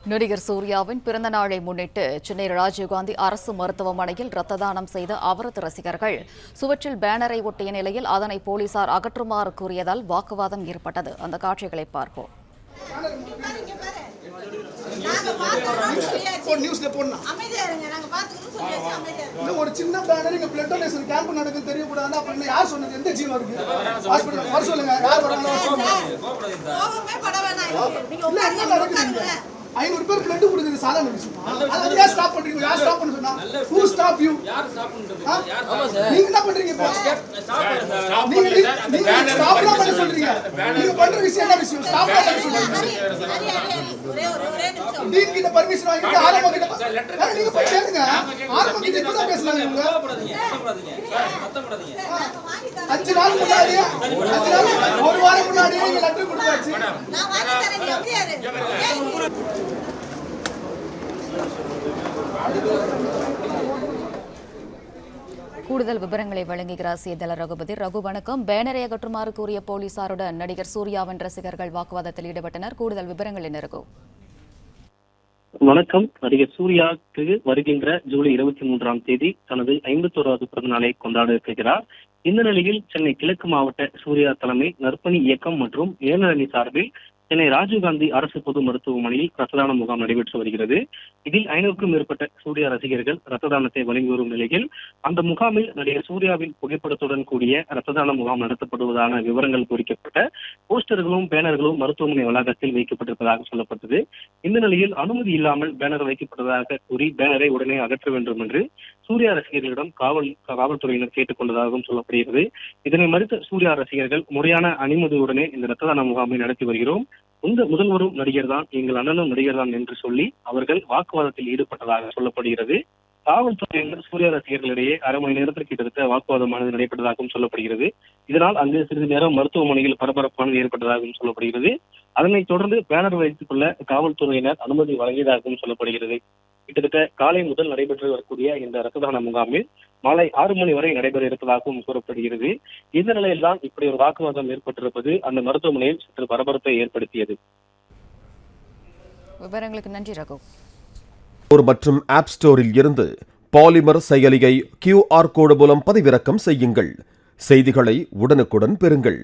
நடிகர் சூர்யாவின் பிறந்த நாளை முன்னிட்டு சென்னை ராஜீவ்காந்தி அரசு மருத்துவமனையில் ரத்த தானம் செய்த அவரது ரசிகர்கள் சுவற்றில் பேனரை ஒட்டிய நிலையில் அதனை போலீசார் அகற்றுமாறு கூறியதால் வாக்குவாதம் ஏற்பட்டது. அந்த காட்சிகளை பார்ப்போம். ஒரு சின்ன பேனர் இங்க பிளட் டொனேஷன் கேம்ப் நடக்குது தெரியக்கூடாது அப்படின்னு யார் சொன்னது? எந்த ஜீவா இருக்கு ஹாஸ்பிடல் வர சொல்லுங்க. யார் வராங்க? 500 பேர் பிளட் கொடுக்குது சாதாரண விஷயமா? அது யார் ஸ்டாப் பண்றீங்க? யார் ஸ்டாப் பண்ண சொன்னா? who stop you? யார் ஸ்டாப் பண்றது? நீங்க என்ன பண்றீங்க இப்போ? நீங்க ஸ்டாப் பண்ண சொல்றீங்க. நீங்க பண்ற விஷயம் என்ன விஷயம்? ஸ்டாப் பண்ண சொல்றீங்க. டீன் கிட்ட பர்மிஷன் வாங்கிட்டு ஆரம்ப கிட்ட நீங்க போய் கேளுங்க. ஆரம்ப கிட்ட இப்ப தான் பேசலாம். நீங்க 5 நாள் முன்னாடி ஒரு வாரம் முன்னாடி நீங்க லெட்டர் கொடுத்தாச்சு. நான் வாங்கி தரேன். நீ அப்படியே இரு. கூடுதல் விவரங்களை வழங்குகிறார் செய்தியாளர் ரகுபதி. ரகு, வணக்கம். பேனரை அகற்றுமாறு கூறிய போலீசாருடன் நடிகர் சூர்யாவின் ரசிகர்கள் வாக்குவாதத்தில் ஈடுபட்டனர். கூடுதல் விவரங்கள் என்ன? ரகு, வணக்கம். நடிகர் சூர்யாவுக்கு வருகின்ற ஜூலை 23ஆம் தேதி தனது 51வது பிறந்த நாளை கொண்டாட இருக்கிறார். இந்த நிலையில் சென்னை கிழக்கு மாவட்ட சூர்யா தலைமை நற்பணி இயக்கம் மற்றும் இளைஞரணி சார்பில் சென்னை ராஜீவ்காந்தி அரசு பொது மருத்துவமனையில் ரத்த தான முகாம் நடைபெற்று வருகிறது. இதில் 500க்கும் மேற்பட்ட சூர்யா ரசிகர்கள் ரத்த தானத்தை வழங்கி வரும் நிலையில் அந்த முகாமில் நடிகர் சூர்யாவின் புகைப்படத்துடன் கூடிய ரத்த தான முகாம் நடத்தப்படுவதான விவரங்கள் குறிக்கப்பட்ட போஸ்டர்களும் பேனர்களும் மருத்துவமனை வளாகத்தில் வைக்கப்பட்டிருப்பதாக சொல்லப்பட்டது. இந்த நிலையில் அனுமதி இல்லாமல் பேனர் வைக்கப்பட்டதாக கூறி பேனரை உடனே அகற்ற வேண்டும் என்று சூர்யா ரசிகர்களிடம் காவல்துறையினர் கேட்டுக் கொண்டதாகவும் சொல்லப்படுகிறது. இதனை மறுத்த சூர்யா ரசிகர்கள் முறையான அனுமதியுடனே இந்த ரத்த தான முகாமை நடத்தி வருகிறோம், இந்த முதல்வரும் நடிகர் தான், எங்கள் அண்ணனும் நடிகர் தான் என்று சொல்லி அவர்கள் வாக்குவாதத்தில் ஈடுபட்டதாக சொல்லப்படுகிறது. காவல்துறையினர் சூர்யா ரசிகர்களிடையே அரை மணி நேரத்திற்கு கிட்டத்தட்ட வாக்குவாதமானது நடைபெற்றதாகவும் சொல்லப்படுகிறது. இதனால் அங்கு சிறிது நேரம் மருத்துவமனையில் பரபரப்பானது ஏற்பட்டதாகவும் சொல்லப்படுகிறது. அதனைத் தொடர்ந்து பேனர் வைத்துக் கொள்ள காவல்துறையினர் அனுமதி வழங்கியதாகவும் சொல்லப்படுகிறது. கிட்டத்தட்ட காலை முதல் நடைபெற்று வரக்கூடிய இந்த ரத்த தான முகாமில் மாலை 6 மணி வரை நடைபெற இருப்பதாகவும் கூறப்படுகிறது. இந்த நிலையில்தான் இப்படி ஒரு வாக்குவாதம் ஏற்பட்டிருப்பது அந்த மருத்துவமனையில் சற்று பரபரப்பை ஏற்படுத்தியது. விவரங்களுக்கு நன்றி ரகு. மற்றும் ஆப் ஸ்டோரில் இருந்து பாலிமர் செயலியை QR கோடு மூலம் பதிவிறக்கம் செய்யுங்கள். செய்திகளை உடனுக்குடன் பெறுங்கள்.